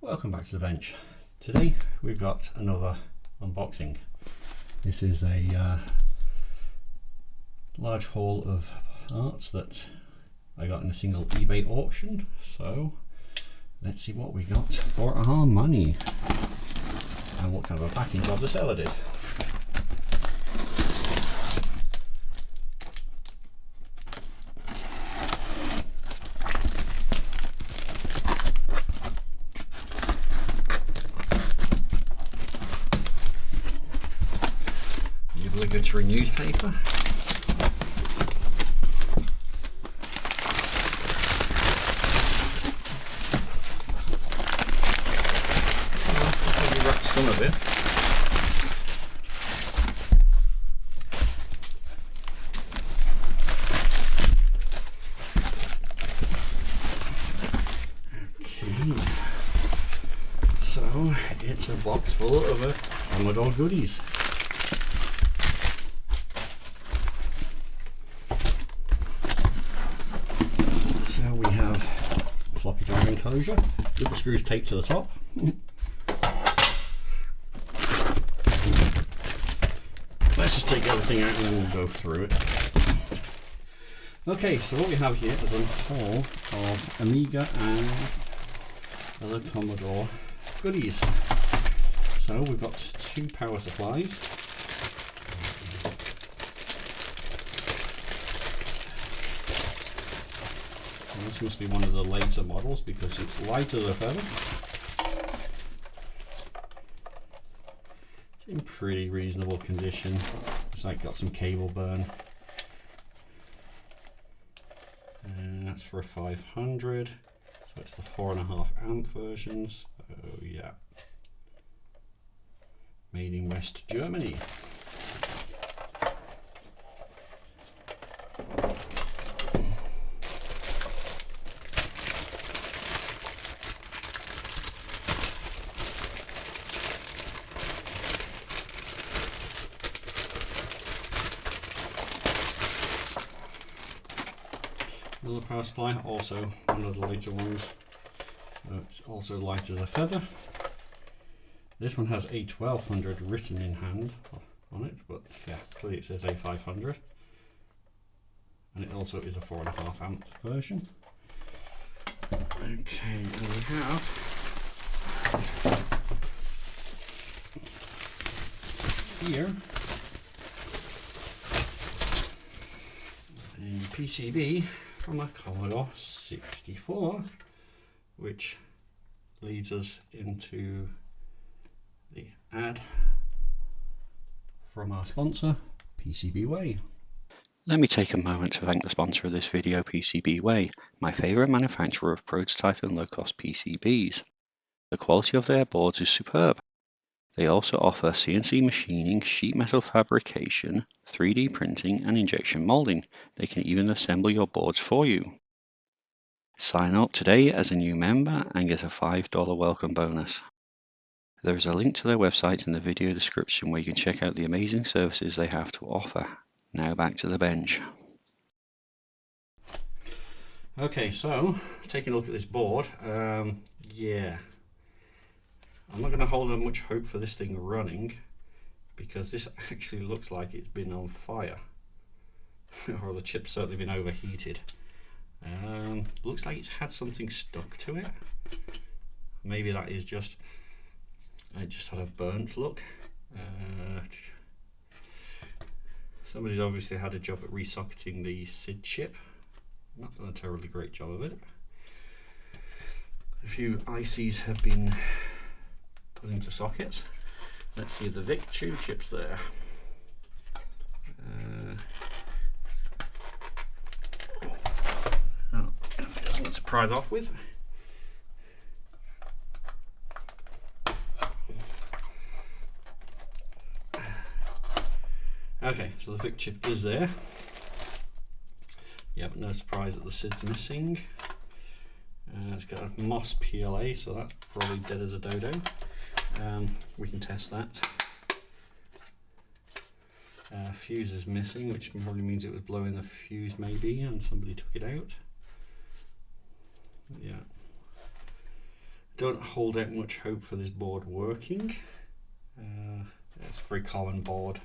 Welcome back to the bench. Today we've got another unboxing. This is a large haul of parts that I got in a single eBay auction. So let's see what we got for our money and what kind of a packing job the seller did. Obligatory newspaper. Maybe wrap some of it. Okay. So it's a box full of Commodore goodies. So we have a floppy drive enclosure with the screws taped to the top. Let's just take everything out and then we'll go through it. Okay, so what we have here is a haul of Amiga and other Commodore goodies. So we've got two power supplies. This must be one of the later models because it's lighter than a feather. It's in pretty reasonable condition. It's like got some cable burn. And that's for a 500. So it's the 4.5 amp versions. Oh yeah. Made in West Germany. Another power supply, also one of the later ones, so it's also light as a feather. This one has a 1200 written in hand on it, but yeah, clearly it says a 500, and it also is a 4.5 amp version. Okay, and we have here a PCB from a Commodore 64, which leads us into the ad from our sponsor, PCB Way. Let me take a moment to thank the sponsor of this video, PCB Way, my favourite manufacturer of prototype and low-cost PCBs. The quality of their boards is superb. They also offer CNC machining, sheet metal fabrication, 3D printing and injection molding. They can even assemble your boards for you. Sign up today as a new member and get a $5 welcome bonus. There is a link to their website in the video description where you can check out the amazing services they have to offer. Now back to the bench. Okay, so taking a look at this board, yeah. I'm not going to hold out much hope for this thing running because this actually looks like it's been on fire or the chip's certainly been overheated. Looks like it's had something stuck to it. Maybe that is just, it just had a burnt look. Somebody's obviously had a job at resocketing the SID chip. Not done a terribly great job of it. A few ICs have been put into sockets. Let's see if the VIC 2 chip's there. Oh, there's nothing to prise off with. Okay, so the VIC chip is there. Yeah, but no surprise that the SID's missing. It's got a MOS PLA, so that's probably dead as a dodo. We can test that. Fuse is missing, which probably means it was blowing the fuse maybe and somebody took it out. Yeah. Don't hold out much hope for this board working. It's a very common board,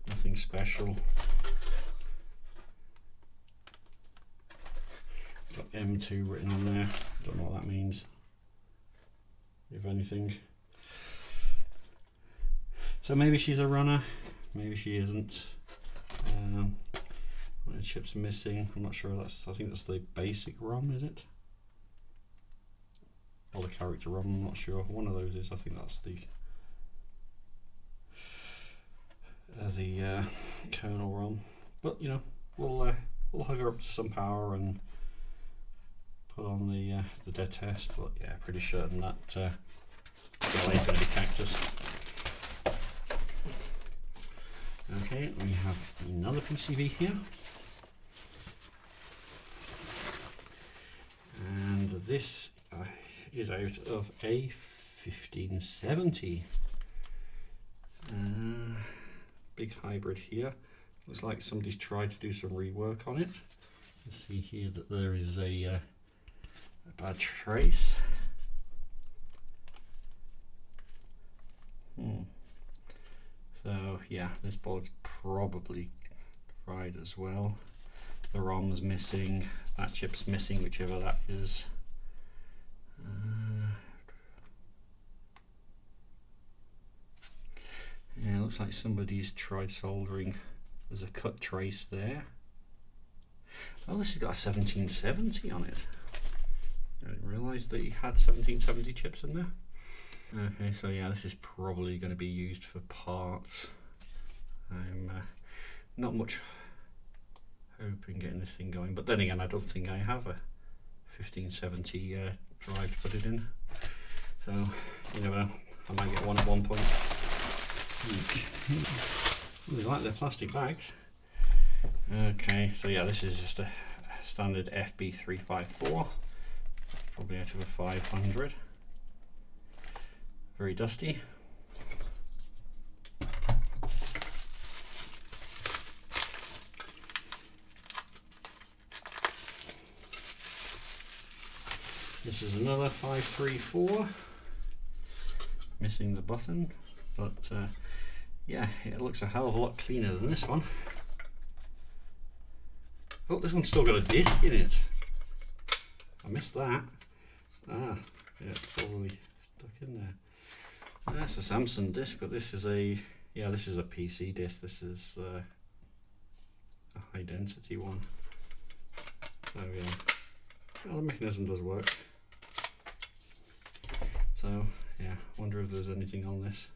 nothing special. Got M2 written on there, don't know what that means, if anything. So maybe she's a runner, maybe she isn't. The chip's missing, I'm not sure. I think that's the basic ROM, is it? Or the character ROM, I'm not sure. One of those is, I think that's the kernel ROM. But you know, we'll hug her up to some power and put on the dead test. But yeah, pretty certain that GLA is going to be Cactus. Okay, we have another PCB here, and this is out of a 1570. Big hybrid here. Looks like somebody's tried to do some rework on it. You see here that there is a bad trace. So yeah, this board's probably fried as well. The ROM's missing, that chip's missing, whichever that is. Yeah, it looks like somebody's tried soldering. There's a cut trace there. Oh, this has got a 1770 on it. I didn't realise that you had 1770 chips in there. Okay, so yeah, this is probably going to be used for parts. I'm not much hope in getting this thing going, but then again, I don't think I have a 1570 drive to put it in. So you never know, I might get one at one point. They like their plastic bags. Okay, so yeah, this is just a standard FB354, probably out of a 500. Very dusty. This is another 534, missing the button, but yeah, it looks a hell of a lot cleaner than this one. Oh, this one's still got a disc in it. I missed that. Ah, yeah, it's probably stuck in there. That's a Samsung disc, but this is a PC disc. This is a high density one. So yeah, well, the mechanism does work. So yeah, wonder if there's anything on this.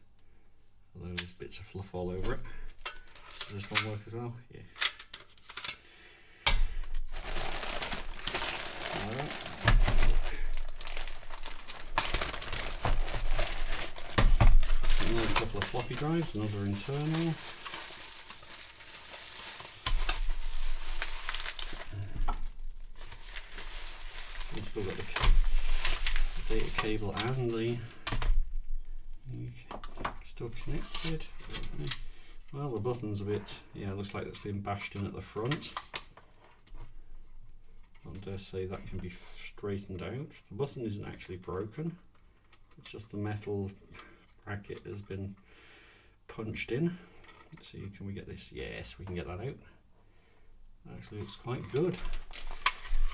Although there's bits of fluff all over it. Does this one work as well? Yeah. Alright. Another couple of floppy drives, another internal. We've still got the data cable and the still connected. Well, the button's a bit, yeah, looks like it's been bashed in at the front. I dare say that can be straightened out. The button isn't actually broken, it's just the metal bracket has been punched in. Let's see, can we get this? Yes, we can get that out. That actually looks quite good.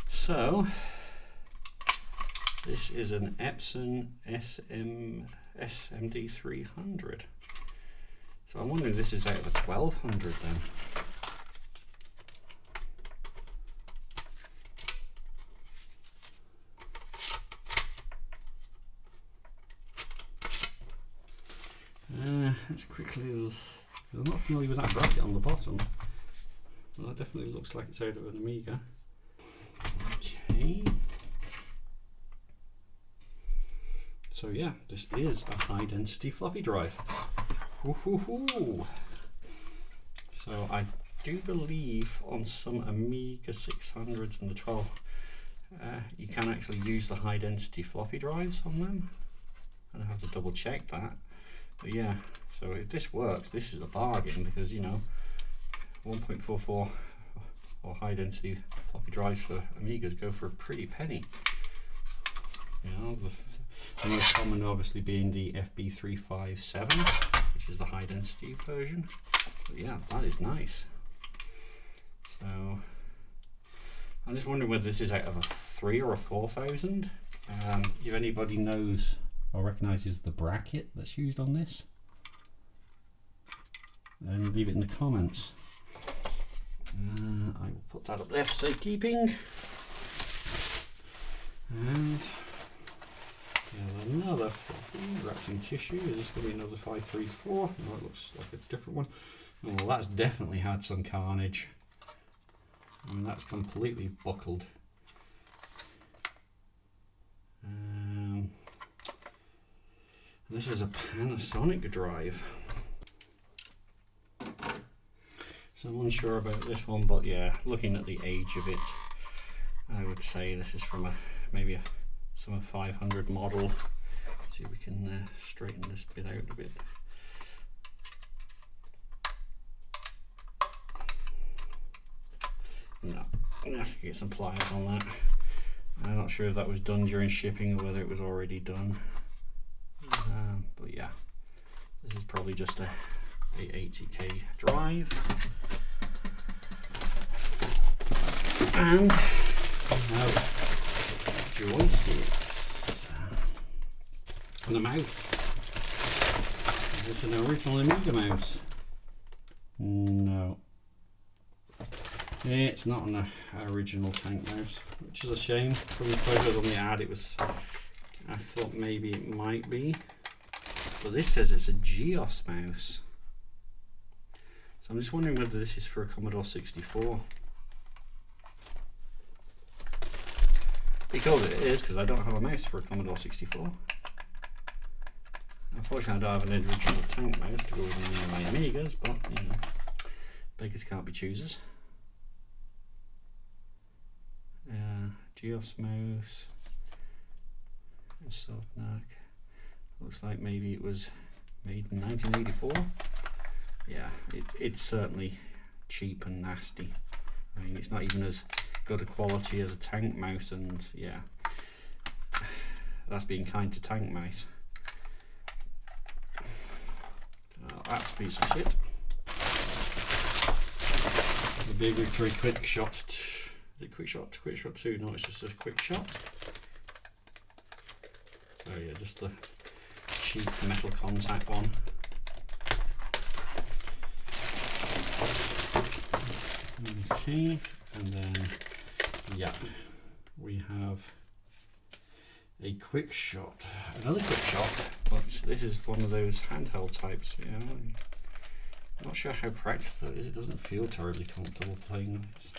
So this is an Epson SMD 300. So I'm wondering if this is out of a 1200 then. Let's quickly, I'm not familiar with that bracket on the bottom. Well, that definitely looks like it's out of an Amiga. Okay. So yeah, this is a high density floppy drive. Woohoo! So I do believe on some Amiga 600s and the 12, you can actually use the high density floppy drives on them. And I have to double check that. But yeah, so if this works, this is a bargain because, you know, 1.44 or high density floppy drives for Amigas go for a pretty penny. You know, The most common obviously being the FB357, which is the high density version. But yeah, that is nice. So I'm just wondering whether this is out of a 3 or a 4000. If anybody knows or recognises the bracket that's used on this, then leave it in the comments. I will put that up there for safekeeping. And another wrapped in tissue. Is this going to be another 534? No, it looks like a different one. Oh, well, that's definitely had some carnage. I mean, that's completely buckled. This is a Panasonic drive. So I'm unsure about this one, but yeah, looking at the age of it, I would say this is from maybe a Summer 500 model. Let's see if we can straighten this bit out a bit. No, I'm gonna have to get some pliers on that. I'm not sure if that was done during shipping or whether it was already done. But yeah, this is probably just a 80k drive. And we have joysticks and a mouse. Is this an original Amiga mouse? No. It's not an original tank mouse, which is a shame. From the photos on the ad, it was. I thought maybe it might be, but this says it's a GEOS mouse. So I'm just wondering whether this is for a Commodore 64. Because it is, because I don't have a mouse for a Commodore 64. Unfortunately, I don't have an original tank mouse to go with my Amigas, but you know, beggars can't be choosers. GEOS mouse, soft neck. Looks like maybe it was made in 1984. Yeah, it's certainly cheap and nasty. I mean, it's not even as good a quality as a tank mouse, and yeah, that's being kind to tank mouse. Oh, that's a piece of shit. The Big Victory Quick Shot. Is it Quick Shot? Quick Shot 2? No, it's just a Quick Shot. So yeah, just the cheap metal contact one. Okay, and then yeah, we have a Quick Shot, another Quick Shot, but this is one of those handheld types. You know, I'm not sure how practical it is. It doesn't feel terribly comfortable playing this.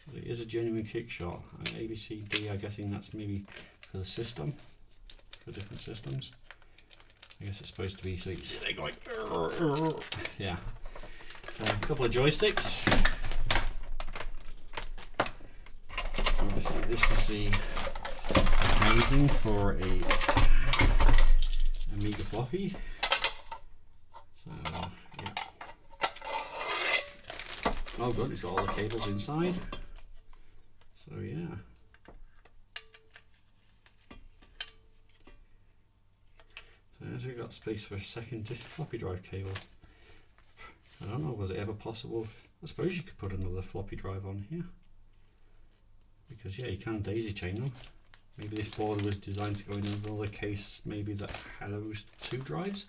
But it is a genuine kick shot. ABCD, I'm guessing that's maybe for the system, for different systems. I guess it's supposed to be so you sit there going, yeah. So a couple of joysticks. Obviously, this is the housing for a Amiga floppy. So yeah. Oh good, it's got all the cables inside. So yeah. So as we've got space for a second floppy drive cable. I don't know, was it ever possible? I suppose you could put another floppy drive on here. Because yeah, you can daisy chain them. Maybe this board was designed to go in another case, maybe that had those two drives.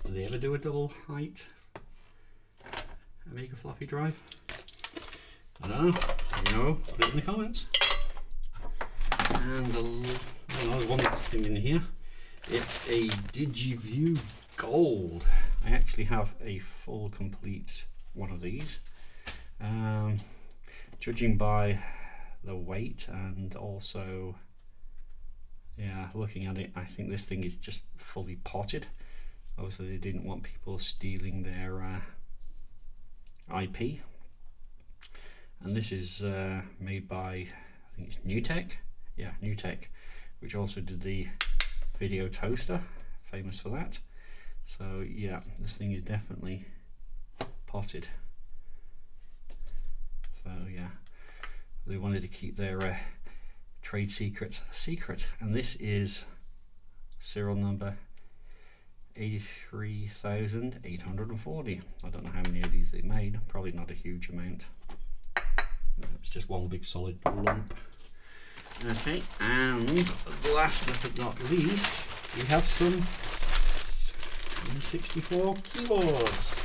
Did they ever do a double height Amiga floppy drive? I don't know. Let me know. Put it in the comments. And another one thing in here. It's a DigiView Gold. I actually have a full complete one of these. Judging by the weight and also, yeah, looking at it, I think this thing is just fully potted. Obviously, they didn't want people stealing their IP. And this is made by, I think it's NewTek. Yeah, NewTek, which also did the video toaster, famous for that. So yeah, this thing is definitely potted. So yeah, they wanted to keep their trade secret's secret, and this is serial number 83,840. I don't know how many of these they made, probably not a huge amount. It's just one big solid lump. Okay, and last but not least, we have some C64 keyboards.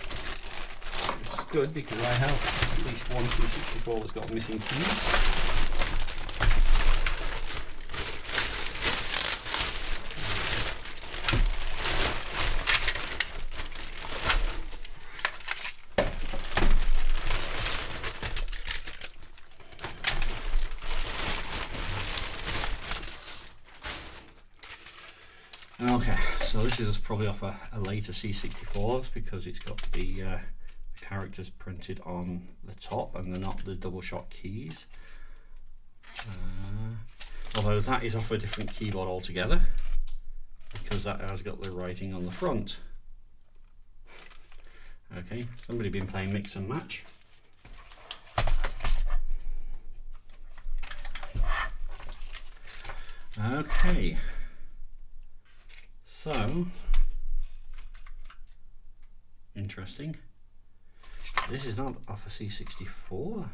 It's good because I have at least one C64 that's got missing keys. Okay, so this is probably off a later C64 because it's got the characters printed on the top and they're not the double shot keys. Although that is off a different keyboard altogether because that has got the writing on the front. Okay, somebody been playing mix and match. Okay. So, interesting. This is not off a C64.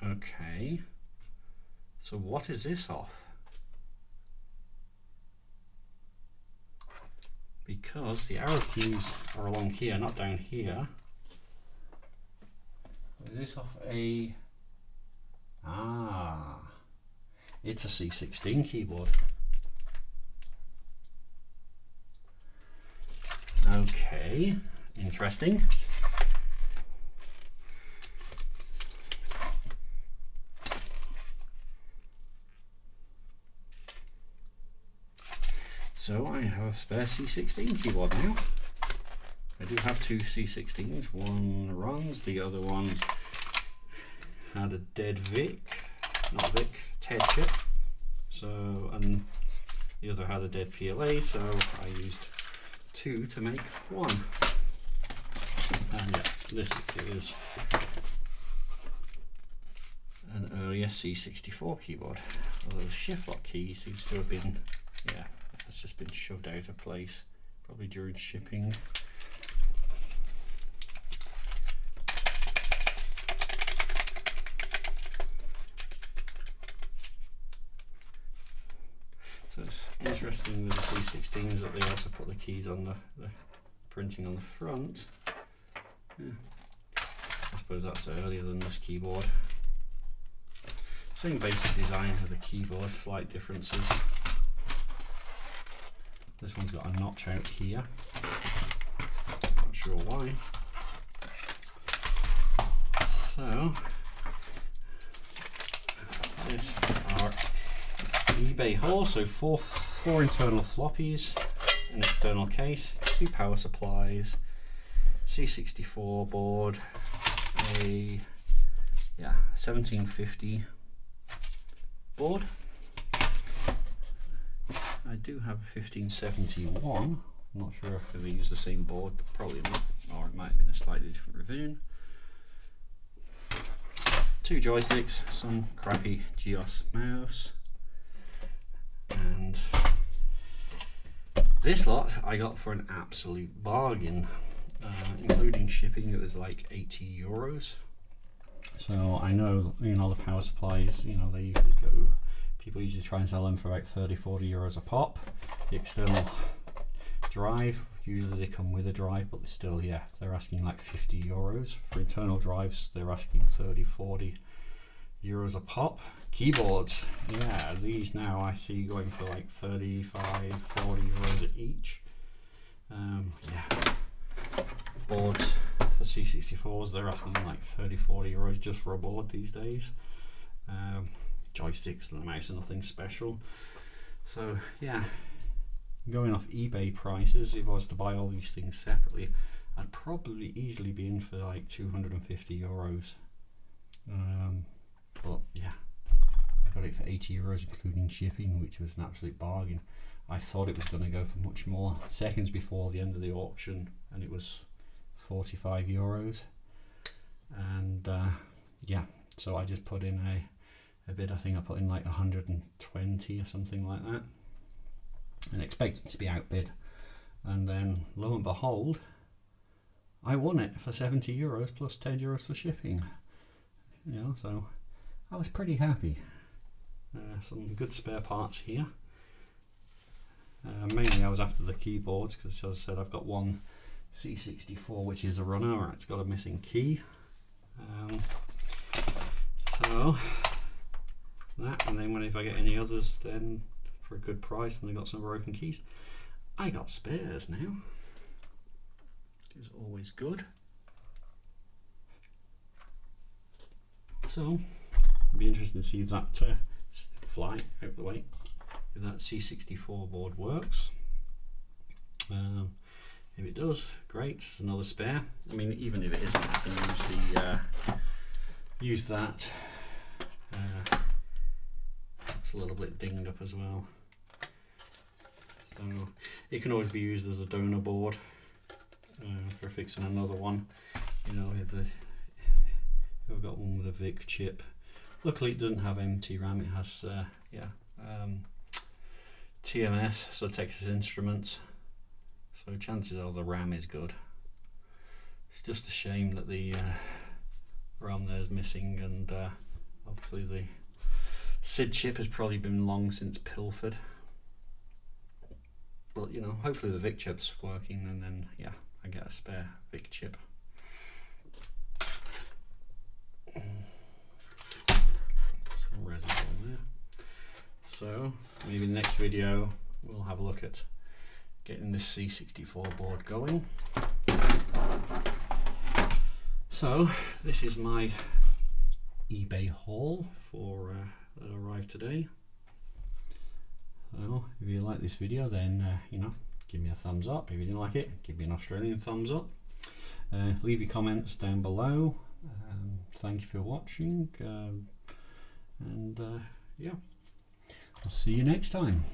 Okay. So what is this off? Because the arrow keys are along here, not down here. Is this off a... Ah, it's a C16 keyboard. Okay, interesting. So I have a spare C16 keyboard now. I do have two C16s. One runs, the other one had a dead TED chip. So, and the other had a dead PLA, so I used two to make one. And yeah, this is an earlier C64 keyboard. Although the shift lock key seems to have been, yeah, it's just been shoved out of place, probably during shipping. So it's interesting with the C16s that they also put the keys on the printing on the front. Yeah. I suppose that's earlier than this keyboard. Same basic design of the keyboard, slight differences. This one's got a notch out here. Not sure why. So this is our eBay haul. So four internal floppies, an external case, two power supplies, C64 board, a 1750 board. I do have a 1571. I'm not sure if we use the same board, but probably not, or it might have been a slightly different revision. Two joysticks, some crappy GEOS mouse, and this lot I got for an absolute bargain, including shipping. It was like 80 euros. So I know, you know, the power supplies, you know, they usually go, people usually try and sell them for like 30-40 euros a pop. The external drive, usually they come with a drive, but still, yeah, they're asking like 50 euros. For internal drives, they're asking 30-40 euros a pop. Keyboards, yeah, these now I see going for like 35-40 euros each. Yeah, boards for C64s, they're asking like 30-40 euros just for a board these days. Joysticks and the mouse are nothing special. So yeah, going off eBay prices, if I was to buy all these things separately, I'd probably easily be in for like 250 euros. But yeah, I got it for 80 euros including shipping, which was an absolute bargain. I thought it was going to go for much more seconds before the end of the auction, and it was 45 euros. and yeah, so I just put in a bid. I think I put in like 120 or something like that, and expected to be outbid, and then lo and behold, I won it for €70 plus €10 for shipping. You know, so I was pretty happy. Some good spare parts here. Mainly I was after the keyboards because, as I said, I've got one C64 which is a runner, or it's got a missing key. So that, and then if I get any others then for a good price and they got some broken keys, I got spares now. Which is always good. So it'll be interesting to see if that fly out the way, if that C64 board works. If it does, great, it's another spare. I mean, even if it isn't, I can use that. It's a little bit dinged up as well, so it can always be used as a donor board for fixing another one. You know, if I've got one with a VIC chip. Luckily it doesn't have MT RAM, it has TMS, so Texas Instruments, so chances are the RAM is good. It's just a shame that the RAM there is missing, and obviously the SID chip has probably been long since pilfered, but you know, hopefully the VIC chip's working, and then yeah, I get a spare VIC chip. Some resin on there. So maybe the next video we'll have a look at getting this C64 board going. So this is my eBay haul for that arrived today. So if you like this video, then you know, give me a thumbs up. If you didn't like it, give me an Australian thumbs up. Leave your comments down below. Thank you for watching, and yeah, I'll see you next time.